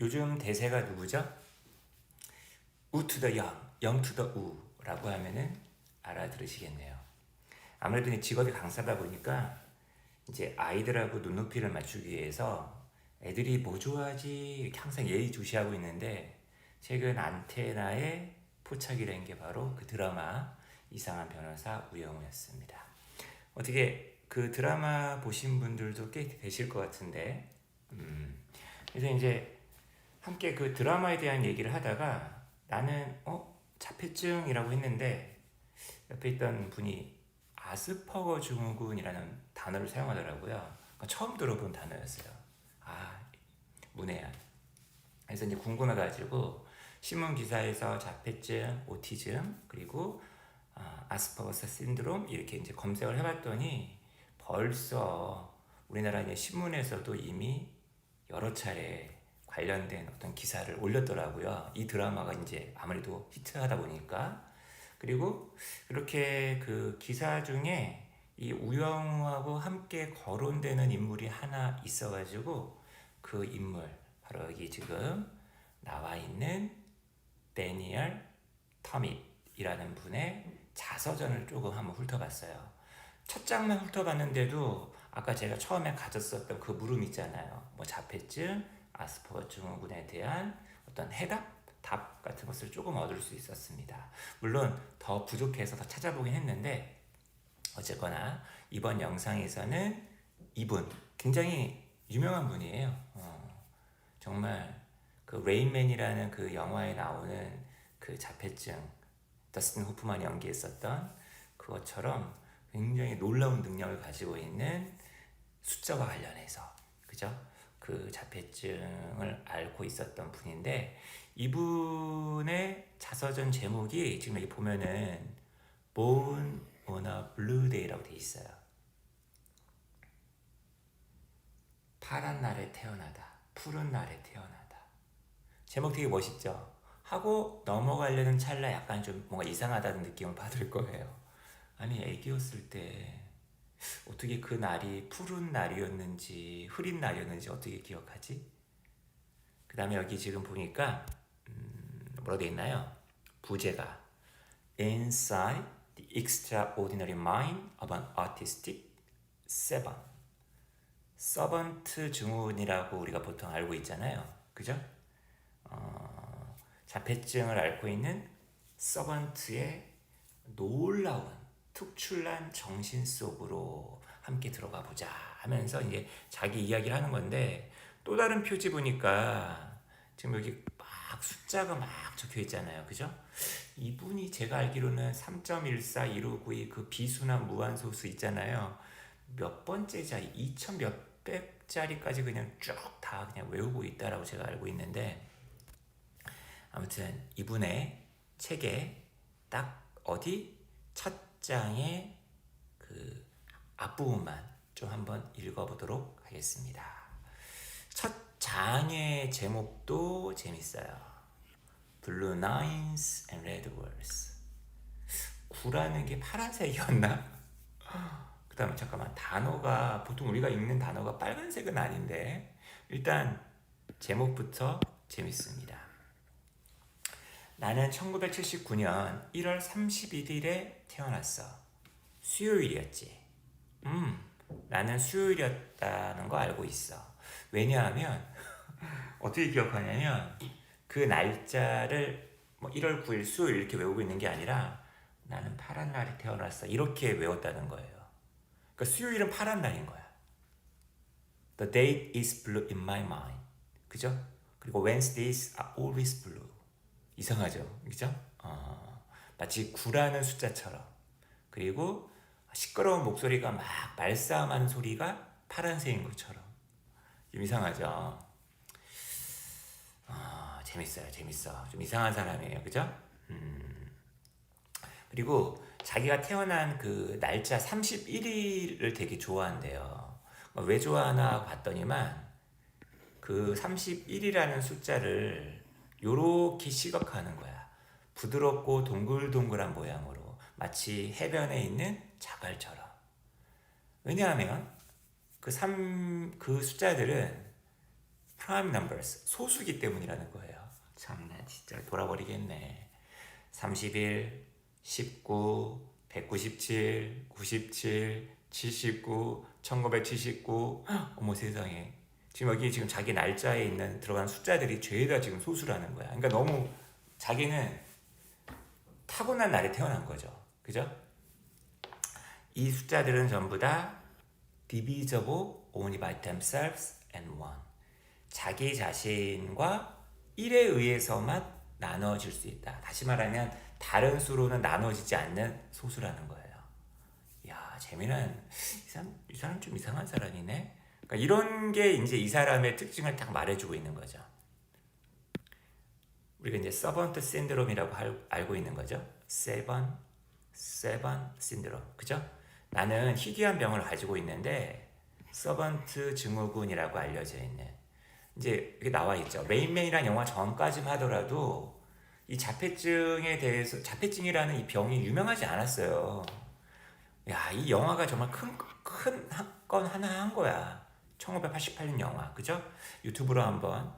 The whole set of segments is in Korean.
요즘 대세가 누구죠? 우 투 더 영, 영 투 더 우라고 하면은 알아들으시겠네요. 아무래도 이제 직업이 강사다 보니까 이제 아이들하고 눈높이를 맞추기 위해서 애들이 뭐 좋아하지 이렇게 항상 예의주시하고 있는데 최근 안테나에 포착이 된 게 바로 그 드라마 이상한 변호사 우영우였습니다. 어떻게 그 드라마 보신 분들도 꽤 되실 것 같은데 그래서 이제 함께 그 드라마에 대한 얘기를 하다가 나는 자폐증이라고 했는데 옆에 있던 분이 아스퍼거 증후군이라는 단어를 사용하더라고요. 그러니까 처음 들어본 단어였어요. 아, 문해한. 그래서 이제 궁금해가지고 신문 기사에서 자폐증, 오티즘 그리고 아스퍼거스 신드롬 이렇게 이제 검색을 해봤더니 벌써 우리나라 이제 신문에서도 이미 여러 차례 관련된 어떤 기사를 올렸더라고요. 이 드라마가 이제 아무래도 히트하다 보니까. 그리고 그렇게 그 기사 중에 이 우영우하고 함께 거론되는 인물이 하나 있어가지고 그 인물 바로 여기 지금 나와 있는 데니얼 터밋이라는 분의 자서전을 조금 한번 훑어봤어요. 첫 장만 훑어봤는데도 아까 제가 처음에 가졌었던 그 물음 있잖아요. 뭐 자폐증, 아스퍼거 증후군에 대한 어떤 해답, 답 같은 것을 조금 얻을 수 있었습니다. 물론 더 부족해서 더 찾아보긴 했는데 어쨌거나 이번 영상에서는 이분 굉장히 유명한 분이에요. 정말 그 레인맨이라는 그 영화에 나오는 그 자폐증 더스틴 호프만이 연기했었던 그것처럼 굉장히 놀라운 능력을 가지고 있는 숫자와 관련해서 그죠? 그 자폐증을 앓고 있었던 분인데 이분의 자서전 제목이 지금 여기 보면은 Born on a Blue Day라고 돼 있어요. 파란 날에 태어나다, 푸른 날에 태어나다. 제목 되게 멋있죠? 하고 넘어가려는 찰나 약간 좀 뭔가 이상하다는 느낌을 받을 거예요. 아니 애기였을 때 어떻게 그 날이 푸른 날이었는지 흐린 날이었는지 어떻게 기억하지? 그 다음에 여기 지금 보니까 뭐라고 돼 있나요? 부제가 Inside the Extraordinary Mind of an Autistic Seven 서번트 증후군이라고 우리가 보통 알고 있잖아요. 그죠? 자폐증을 앓고 있는 서번트의 놀라운 특출난 정신 속으로 함께 들어가 보자 하면서 이제 자기 이야기를 하는 건데 또 다른 표지 보니까 지금 여기 막 숫자가 막 적혀 있잖아요. 그죠? 이분이 제가 알기로는 3.14, 1592 그 비순환 무한소수 있잖아요. 몇 번째 자리, 2000 몇백 자리까지 그냥 쭉 다 그냥 외우고 있다라고 제가 알고 있는데 아무튼 이분의 책에 딱 어디 첫 장의 그 앞부분만 좀 한번 읽어보도록 하겠습니다. 첫 장의 제목도 재밌어요. Blue Lines and Red Words. 구라는 게 파란색이었나? 그 다음에 잠깐만 단어가 보통 우리가 읽는 단어가 빨간색은 아닌데 일단 제목부터 재밌습니다. 나는 1979년 1월 31일에 태어났어. 수요일이었지. 나는 수요일이었다는 거 알고 있어. 왜냐하면 어떻게 기억하냐면 그 날짜를 뭐 1월 9일 수요일 이렇게 외우고 있는 게 아니라 나는 파란 날에 태어났어. 이렇게 외웠다는 거예요. 그러니까 수요일은 파란 날인 거야. The date is blue in my mind. 그죠? 그리고 Wednesdays are always blue. 이상하죠? 그죠? 마치 9라는 숫자처럼. 그리고 시끄러운 목소리가 막 말싸움하는 소리가 파란색인 것처럼. 좀 이상하죠? 재밌어요. 재밌어. 좀 이상한 사람이에요. 그죠? 그리고 자기가 태어난 그 날짜 31일을 되게 좋아한대요. 왜 좋아하나 봤더니만 그 31이라는 숫자를 요렇게 시각화하는 거야. 부드럽고 동글동글한 모양으로 마치 해변에 있는 자갈처럼. 왜냐하면 그 숫자들은 prime numbers, 소수기 때문이라는 거예요. 참나 진짜 돌아버리겠네. 31, 19, 197, 97, 79, 1979. 어머 세상에. 지금 여기 지금 자기 날짜에 있는 들어간 숫자들이 죄다 지금 소수라는 거야. 그러니까 너무 자기는 타고난 날에 태어난 거죠. 그죠? 이 숫자들은 전부 다 divisible only by themselves and one. 자기 자신과 1에 의해서만 나눠질 수 있다. 다시 말하면 다른 수로는 나눠지지 않는 소수라는 거예요. 야, 재미난 이 사람 좀 이상한 사람이네. 그러니까 이런 게 이제 이 사람의 특징을 딱 말해주고 있는 거죠. 우리가 이제 서번트 신드롬이라고 알고 있는 거죠. 세번 신드롬, 그죠? 나는 희귀한 병을 가지고 있는데 서번트 증후군이라고 알려져 있는, 이제 이게 나와 있죠. 레인맨이라는 영화 전까지만 하더라도 이 자폐증에 대해서, 자폐증이라는 이 병이 유명하지 않았어요. 야, 이 영화가 정말 큰 건 하나 한 거야. 1988년 영화, 그죠? 유튜브로 한번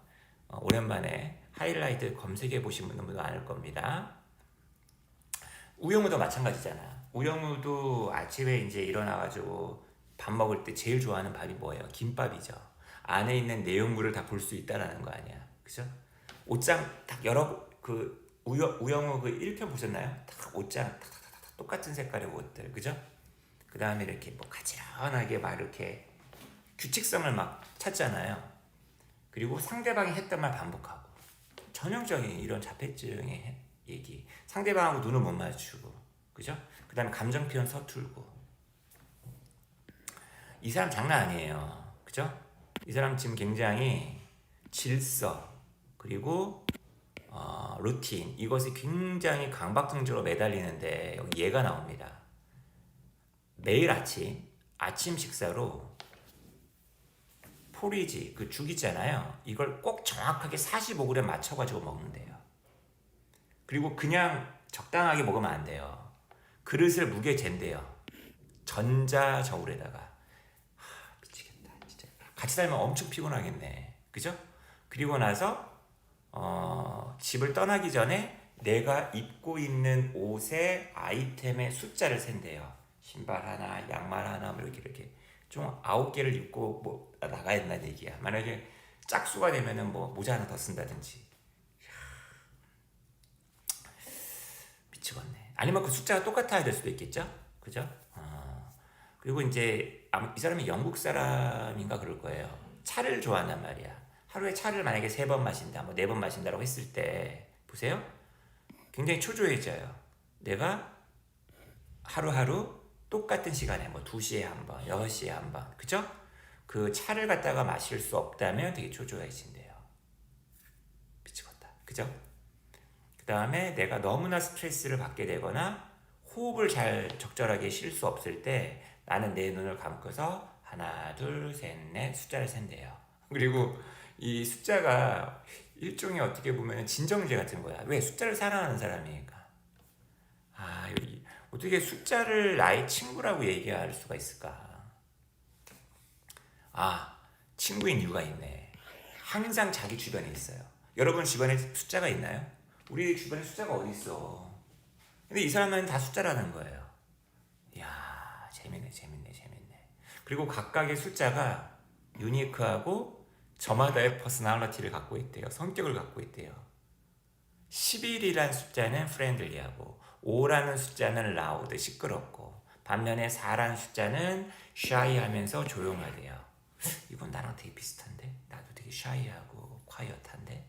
오랜만에 하이라이트 검색해 보신 분도 많을 겁니다. 우영우도 마찬가지잖아. 우영우도 아침에 이제 일어나가지고 밥 먹을 때 제일 좋아하는 밥이 뭐예요? 김밥이죠. 안에 있는 내용물을 다 볼 수 있다라는 거 아니야, 그죠? 옷장 딱 여러 우영우 그 1편 보셨나요? 딱 옷장 탁탁탁탁 똑같은 색깔의 옷들, 그죠? 그 다음에 이렇게 뭐 가지런하게 막 이렇게 규칙성을 막 찾잖아요. 그리고 상대방이 했던 말 반복하고. 전형적인 이런 자폐증의 얘기. 상대방하고 눈을 못 맞추고, 그죠? 그 다음에 감정 표현 서툴고. 이 사람 장난 아니에요, 그죠? 이 사람 지금 굉장히 질서, 그리고 루틴, 이것이 굉장히 강박증적으로 매달리는데 여기 얘가 나옵니다. 매일 아침 식사로 포리지, 그 죽 있잖아요. 이걸 꼭 정확하게 45g 맞춰가지고 먹는데요. 그리고 그냥 적당하게 먹으면 안 돼요. 그릇을 무게 잰대요. 전자저울에다가. 미치겠다 진짜. 같이 살면 엄청 피곤하겠네, 그죠? 그리고 나서 집을 떠나기 전에 내가 입고 있는 옷의 아이템의 숫자를 센대요. 신발 하나, 양말 하나, 뭐 이렇게 좀 9개를 입고 뭐 나가야 된다는 얘기야. 만약에 짝수가 되면은 뭐 모자 하나 더 쓴다든지. 미치겠네. 아니면 그 숫자가 똑같아야 될 수도 있겠죠, 그죠? 그리고 이제 이 사람이 영국 사람인가 그럴 거예요. 차를 좋아한단 말이야. 하루에 차를 만약에 3번 마신다, 뭐 4번 마신다라고 했을 때 보세요. 굉장히 초조해져요. 내가 하루하루 똑같은 시간에 뭐 2시에 한 번, 6시에 한 번, 그죠? 그 차를 갖다가 마실 수 없다면 되게 초조해진대요. 미치겠다, 그죠? 그 다음에 내가 너무나 스트레스를 받게 되거나 호흡을 잘 적절하게 쉴 수 없을 때 나는 내 눈을 감고서 하나, 둘, 셋, 넷 숫자를 센대요. 그리고 이 숫자가 일종의 어떻게 보면 진정제 같은 거야. 왜? 숫자를 사랑하는 사람이니까. 어떻게 숫자를 나의 친구라고 얘기할 수가 있을까? 친구인 이유가 있네. 항상 자기 주변에 있어요. 여러분 주변에 숫자가 있나요? 우리 주변에 숫자가 어디 있어? 근데 이 사람은 다 숫자라는 거예요. 이야, 재밌네. 그리고 각각의 숫자가 유니크하고 저마다의 퍼스널리티를 갖고 있대요. 성격을 갖고 있대요. 11이라는 숫자는 프렌들리하고 5라는 숫자는 라우드, 시끄럽고, 반면에 4라는 숫자는 샤이하면서 조용하대요. 이건 나랑 되게 비슷한데? 나도 되게 샤이하고 콰이엇한데?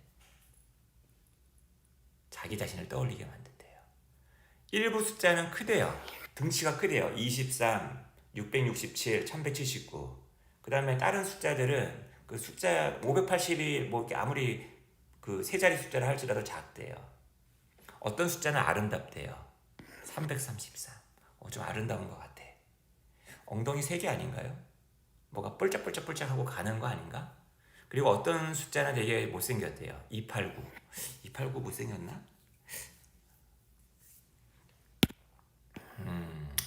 자기 자신을 떠올리게 만든대요. 일부 숫자는 크대요. 등치가 크대요. 23, 667, 1179. 그 다음에 다른 숫자들은 그 숫자 582, 뭐 이렇게 아무리 그 세 자리 숫자를 할지라도 작대요. 어떤 숫자는 아름답대요. 333. 좀 아름다운 것 같아. 엉덩이 3개 아닌가요? 뭐가 뻘짝뻘짝뻘짝하고 가는 거 아닌가? 그리고 어떤 숫자는 되게 못생겼대요. 289. 289 못생겼나?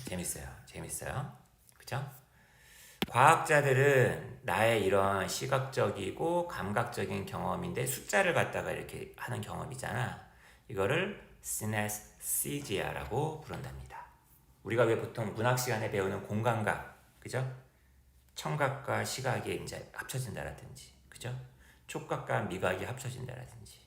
재밌어요. 그죠? 과학자들은 나의 이런 시각적이고 감각적인 경험인데 숫자를 갖다가 이렇게 하는 경험이잖아. 이거를 시네스시지아라고 부른답니다. 우리가 왜 보통 문학 시간에 배우는 공감각, 그죠? 청각과 시각이 이제 합쳐진다라든지, 그죠? 촉각과 미각이 합쳐진다라든지,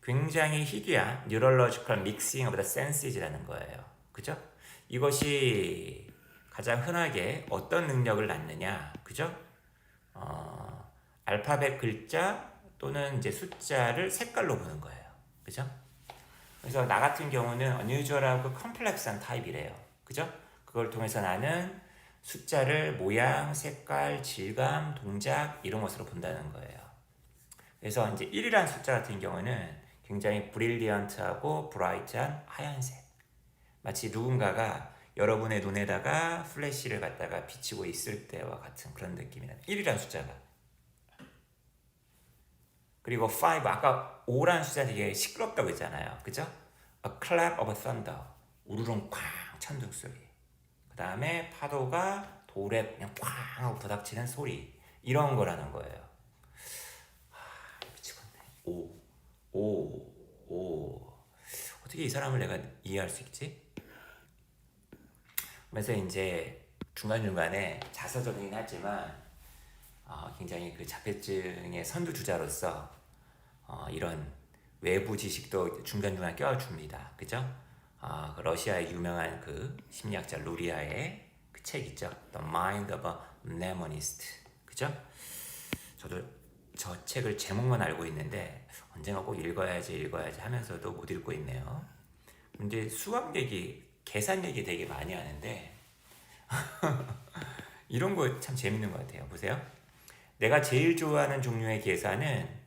굉장히 희귀한 neurological mixing of the senses라는 거예요. 그죠? 이것이 가장 흔하게 어떤 능력을 낳느냐, 그죠? 알파벳 글자 또는 이제 숫자를 색깔로 보는 거예요. 그죠? 그래서 나 같은 경우는 unusual하고 컴플렉스한 타입이래요. 그죠? 그걸 통해서 나는 숫자를 모양, 색깔, 질감, 동작 이런 것으로 본다는 거예요. 그래서 이제 1이라는 숫자 같은 경우는 굉장히 브릴리언트하고 브라이트한 하얀색. 마치 누군가가 여러분의 눈에다가 플래시를 갖다가 비치고 있을 때와 같은 그런 느낌이란 1이라는 숫자가. 그리고 5, 아까 5라는 숫자 되게 시끄럽다고 했잖아요. 그죠? A clap of thunder. 우르릉 쾅 천둥 소리. 그 다음에 파도가 돌에 그냥 쾅 하고 부닥치는 소리. 이런 거라는 거예요. 미치겠네. 5. 어떻게 이 사람을 내가 이해할 수 있지? 그래서 이제 중간중간에 자서전이긴 하지만 굉장히 그 자폐증의 선두주자로서 이런 외부 지식도 중간중간 껴줍니다. 그죠? 그 러시아의 유명한 그 심리학자 루리아의 그 책 있죠? The Mind of a Mnemonist. 그죠? 저도 저 책을 제목만 알고 있는데 언젠가 꼭 읽어야지 하면서도 못 읽고 있네요. 근데 수학 얘기, 계산 얘기 되게 많이 하는데 이런 거 참 재밌는 것 같아요. 보세요. 내가 제일 좋아하는 종류의 계산은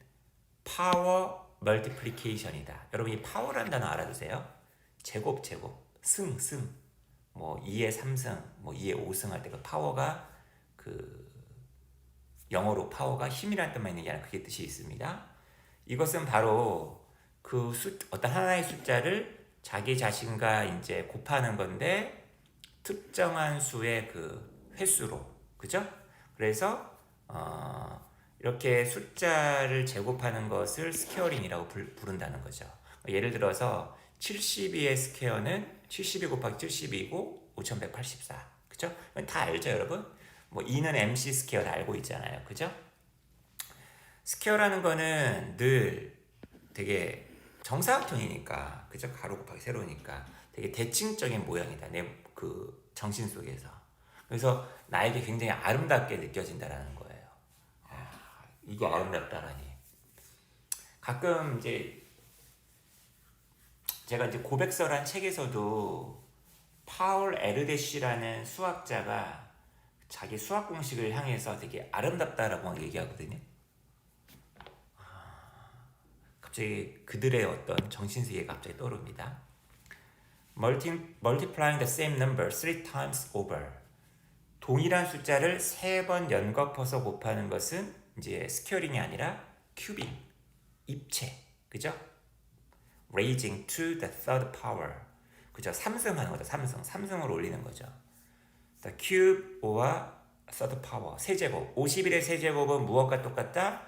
파워 멀티플리케이션이다. 여러분 이 파워라는 단어 알아두세요. 제곱, 승. 뭐 2의 3승, 뭐 2의 5승 할 때 그 파워가 그 영어로 파워가 힘이라는 뜻만 있는 게 아니라 그게 뜻이 있습니다. 이것은 바로 그 어떤 하나의 숫자를 자기 자신과 이제 곱하는 건데 특정한 수의 그 횟수로, 그죠? 그래서 이렇게 숫자를 제곱하는 것을 스퀘어링이라고 부른다는 거죠. 예를 들어서 72의 스퀘어는 72 곱하기 72이고 5184. 그죠? 다 알죠, 여러분? 뭐 2는 MC 스퀘어 다 알고 있잖아요. 그죠? 스퀘어라는 거는 늘 되게 정사각형이니까, 그죠? 가로 곱하기 세로니까 되게 대칭적인 모양이다. 내 그 정신 속에서. 그래서 나에게 굉장히 아름답게 느껴진다라는 거예요. 이게 아름답다라니. 가끔 이제 제가 이제 고백서란 책에서도 파울 에르데시라는 수학자가 자기 수학 공식을 향해서 되게 아름답다라고 얘기하거든요. 갑자기 그들의 어떤 정신세계가 갑자기 떠오릅니다. Multiplying the same number 3 times over. 동일한 숫자를 3번 연거퍼서 곱하는 것은 이제 스퀘어링이 아니라 큐빙, 입체, 그죠? Raising to the third power. 그죠? 3승하는 거죠. 3승을 올리는 거죠. The cube or third power. 세제곱. 51의 세제곱은 무엇과 똑같다?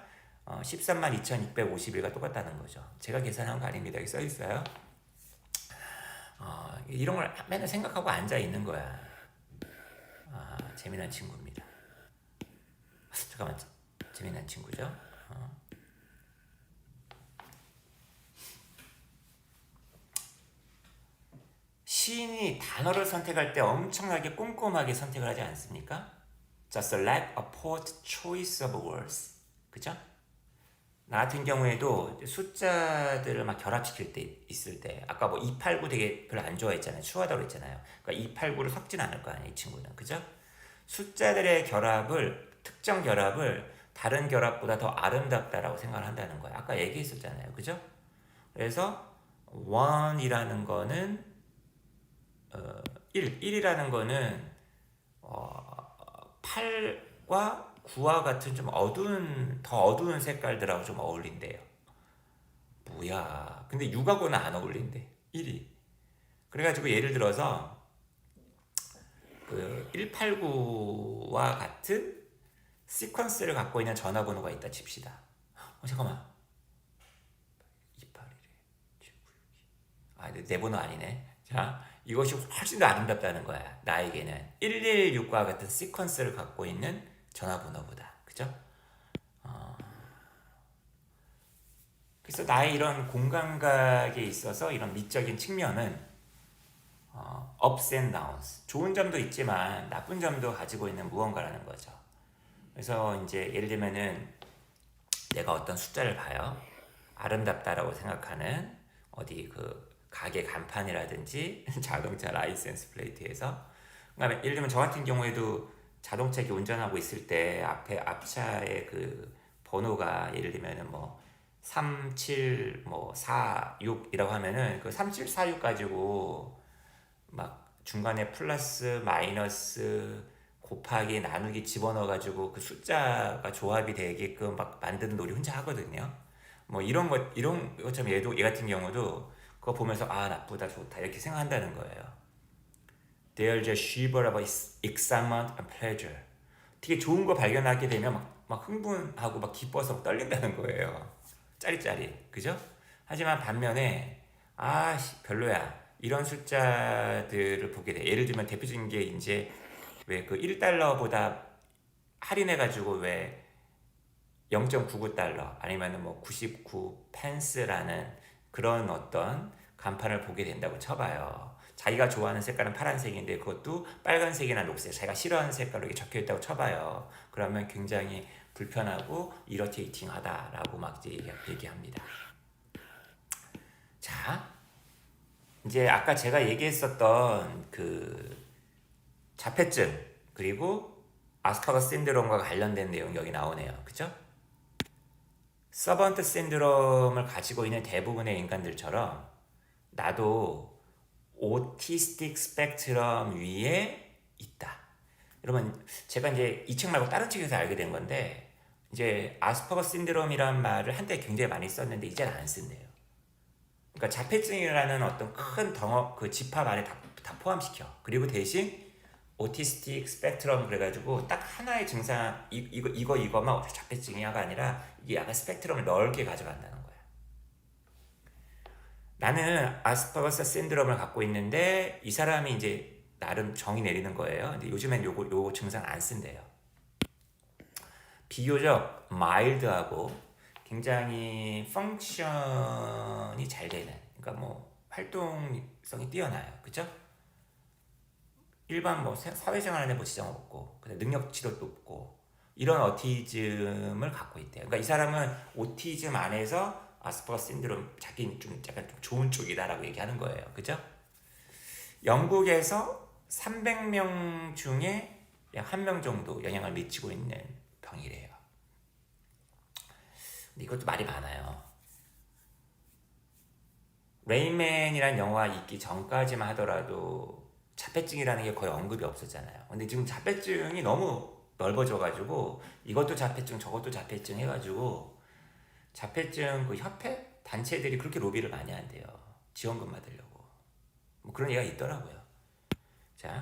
132,651과 똑같다는 거죠. 제가 계산한 거 아닙니다. 여기 써 있어요. 이런 걸 맨날 생각하고 앉아 있는 거야. 재미난 친구입니다. 잠깐만, 재미난 친구죠. 시인이 단어를 선택할 때 엄청나게 꼼꼼하게 선택을 하지 않습니까? Just let a poet choice of words. 그죠? 나 같은 경우에도 숫자들을 막 결합시킬 때 있을 때 아까 뭐 289 되게 별로 안 좋아했잖아요. 추하다고 했잖아요. 그러니까 289를 섞진 않을 거 아니에요, 이 친구는. 그죠? 숫자들의 결합을, 특정 결합을 다른 결합보다 더 아름답다라고 생각을 한다는 거예요. 아까 얘기했었잖아요. 그죠? 그래서 1이라는 거는 1이라는 거는 8과 9와 같은 좀 더 어두운 색깔들하고 좀 어울린대요. 뭐야. 근데 6하고는 안 어울린대. 1이. 그래가지고 예를 들어서 그 189와 같은 시퀀스를 갖고 있는 전화번호가 있다 칩시다. 잠깐만. 281에 내 번호 아니네. 자, 이것이 훨씬 더 아름답다는 거야. 나에게는 116과 같은 시퀀스를 갖고 있는 전화번호보다. 그죠? 그래서 나의 이런 공감각에 있어서 이런 미적인 측면은 ups and downs, 좋은 점도 있지만 나쁜 점도 가지고 있는 무언가라는 거죠. 그래서 이제 예를 들면은 내가 어떤 숫자를 봐요. 아름답다라고 생각하는 어디 그 가게 간판이라든지 자동차 라이센스 플레이트에서, 그다음에 예를 들면 저 같은 경우에도 자동차 운전하고 있을 때 앞에 앞차의 그 번호가 예를 들면은 뭐 3746이라고 하면은 그 3746 가지고 막 중간에 플러스 마이너스 곱하기 나누기 집어넣어 가지고 그 숫자가 조합이 되게끔 막 만드는 놀이 혼자 하거든요. 뭐 이런 것처럼 얘 같은 경우도 그거 보면서 나쁘다 좋다 이렇게 생각한다는 거예요. They're just shiver about excitement and pleasure. 되게 좋은 거 발견하게 되면 막 흥분하고 막 기뻐서 막 떨린다는 거예요. 짜릿짜릿, 그죠? 하지만 반면에 별로야 이런 숫자들을 보게 돼. 예를 들면 대표적인 게 이제 왜 그 1달러보다 할인해가지고 왜 0.99달러 아니면은 뭐 99 펜스라는 그런 어떤 간판을 보게 된다고 쳐봐요. 자기가 좋아하는 색깔은 파란색인데 그것도 빨간색이나 녹색, 자기가 싫어하는 색깔로 이렇게 적혀 있다고 쳐봐요. 그러면 굉장히 불편하고 이러테이팅하다라고 막 이제 얘기합니다. 자, 이제 아까 제가 얘기했었던 그 자폐증 그리고 아스퍼거 신드롬과 관련된 내용이 여기 나오네요. 그죠? 서번트 신드롬을 가지고 있는 대부분의 인간들처럼 나도 오티스틱 스펙트럼 위에 있다. 여러분, 제가 이제 이 책 말고 다른 책에서 알게 된 건데, 이제 아스퍼거 신드롬이란 말을 한때 굉장히 많이 썼는데 이제는 안 쓴대요. 그러니까 자폐증이라는 어떤 큰 그 집합 안에 다 포함시켜. 그리고 대신 오티스틱 스펙트럼 그래가지고 딱 하나의 증상 이거만 자폐증이야가 아니라 이게 약간 스펙트럼을 넓게 가져간다는 거야. 나는 아스퍼거스 신드롬을 갖고 있는데 이 사람이 이제 나름 정의 내리는 거예요. 근데 요즘엔 요 증상 안 쓴대요. 비교적 마일드하고 굉장히 펑션이 잘 되는, 그러니까 뭐 활동성이 뛰어나요. 그죠? 일반 뭐 사회생활에 뭐 지장 없고 능력치도 높고 이런 오티즘을 갖고 있대요. 그러니까 이 사람은 오티즘 안에서 아스퍼거 신드롬 자기는 좀 약간 좀 좋은 쪽이다라고 얘기하는 거예요. 그죠? 영국에서 300명 중에 약 1명 정도 영향을 미치고 있는 병이래요. 근데 이것도 말이 많아요. 레인맨이란 영화 있기 전까지만 하더라도 자폐증이라는 게 거의 언급이 없었잖아요. 근데 지금 자폐증이 너무 넓어져가지고 이것도 자폐증 저것도 자폐증 해가지고 자폐증 그 협회 단체들이 그렇게 로비를 많이 한대요. 지원금 받으려고. 뭐 그런 얘기가 있더라고요. 자,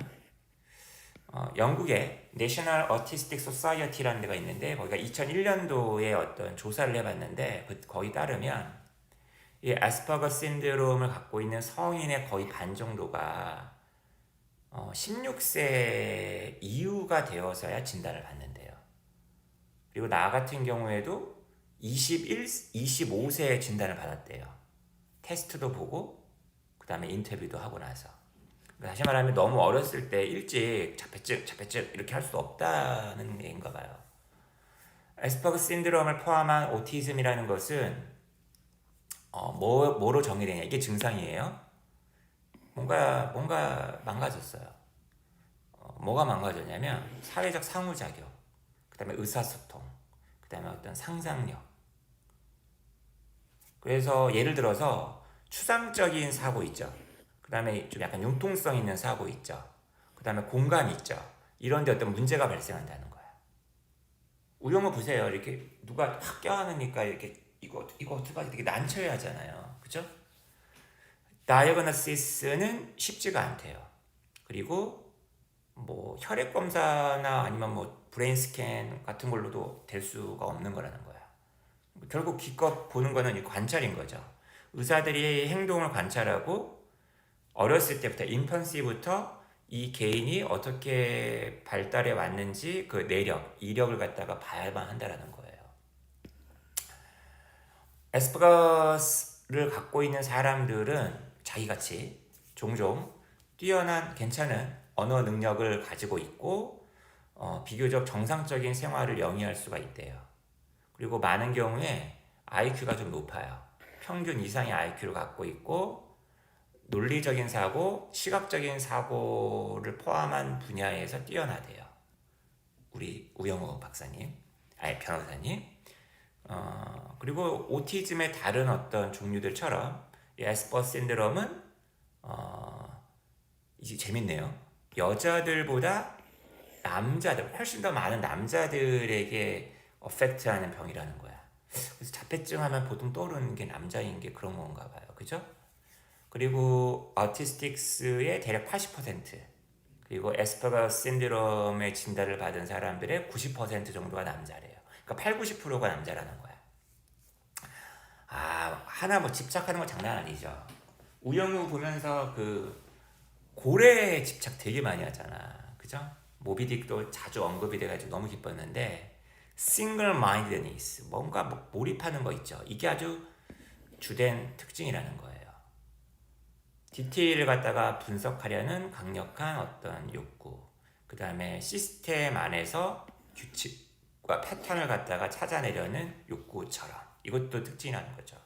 영국에 National Autistic Society라는 데가 있는데 거기가 2001년도에 어떤 조사를 해봤는데 거기 따르면 이 아스퍼거 신드롬을 갖고 있는 성인의 거의 반 정도가 16세 이후가 되어서야 진단을 받는데요. 그리고 나 같은 경우에도 25세에 진단을 받았대요. 테스트도 보고 그 다음에 인터뷰도 하고 나서. 다시 말하면 너무 어렸을 때 일찍 자폐증 이렇게 할 수 없다는 얘기인가 봐요. 아스퍼거 신드롬을 포함한 오티즘이라는 것은 뭐로 정의되냐, 이게 증상이에요. 뭔가 망가졌어요. 뭐가 망가졌냐면 사회적 상호작용, 그 다음에 의사소통, 그 다음에 어떤 상상력. 그래서 예를 들어서 추상적인 사고 있죠. 그 다음에 좀 약간 융통성 있는 사고 있죠. 그 다음에 공감 있죠. 이런데 어떤 문제가 발생한다는 거야. 우영우 보세요. 이렇게 누가 확 껴안으니까 이렇게 이거 어떡하지? 되게 난처해 하잖아요. 그죠? 다이어그노시스는 쉽지가 않대요. 그리고 뭐 혈액 검사나 아니면 뭐 브레인 스캔 같은 걸로도 될 수가 없는 거라는 거야. 결국 기껏 보는 거는 이 관찰인 거죠. 의사들이 행동을 관찰하고 어렸을 때부터 인펀시부터 이 개인이 어떻게 발달해 왔는지 그 내력, 이력을 갖다가 봐야만 한다라는 거예요. 에스퍼거스를 갖고 있는 사람들은 자기같이 종종 뛰어난 괜찮은 언어 능력을 가지고 있고 비교적 정상적인 생활을 영위할 수가 있대요. 그리고 많은 경우에 IQ가 좀 높아요. 평균 이상의 IQ를 갖고 있고 논리적인 사고, 시각적인 사고를 포함한 분야에서 뛰어나대요. 우리 우영우 박사님, 변호사님. 그리고 오티즘의 다른 어떤 종류들처럼 이 에스퍼 신드롬은 이제 재밌네요. 여자들보다 남자들, 훨씬 더 많은 남자들에게 어펙트하는 병이라는 거야. 그래서 자폐증 하면 보통 떠오르는 게 남자인 게 그런 건가 봐요. 그죠? 그리고 어티스틱스의 대략 80%, 그리고 에스퍼거 신드롬의 진단을 받은 사람들의 90% 정도가 남자래요. 그러니까 8, 90%가 남자라는 거야. 하나 뭐 집착하는 거 장난 아니죠. 우영우 보면서 그 고래에 집착 되게 많이 하잖아. 그죠? 모비딕도 자주 언급이 돼가지고 너무 기뻤는데 single mindedness, 뭔가 몰입하는 거 있죠. 이게 아주 주된 특징이라는 거예요. 디테일을 갖다가 분석하려는 강력한 어떤 욕구, 그 다음에 시스템 안에서 규칙과 패턴을 갖다가 찾아내려는 욕구처럼, 이것도 특징이라는 거죠.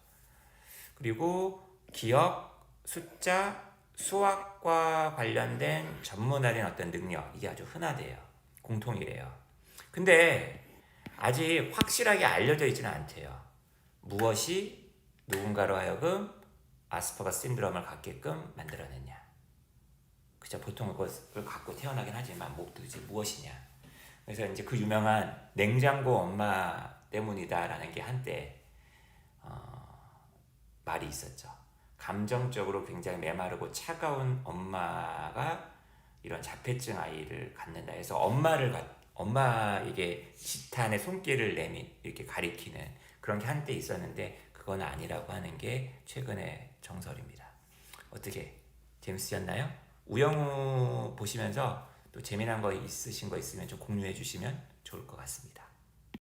그리고 기억, 숫자, 수학과 관련된 전문화된 어떤 능력, 이게 아주 흔하대요. 공통이래요. 근데 아직 확실하게 알려져 있지는 않대요. 무엇이 누군가로 하여금 아스퍼거 신드롬을 갖게끔 만들어냈냐. 그죠? 보통 그것을 갖고 태어나긴 하지만 도대체 무엇이냐. 그래서 이제 그 유명한 냉장고 엄마 때문이다라는 게 한때 말이 있었죠. 감정적으로 굉장히 메마르고 차가운 엄마가 이런 자폐증 아이를 갖는다 해서 엄마에게 지탄의 손길을 내미 이렇게 가리키는 그런 게 한때 있었는데 그건 아니라고 하는 게 최근의 정설입니다. 어떻게 재밌으셨나요? 우영우 보시면서 또 재미난 거 있으신 거 있으면 좀 공유해 주시면 좋을 것 같습니다.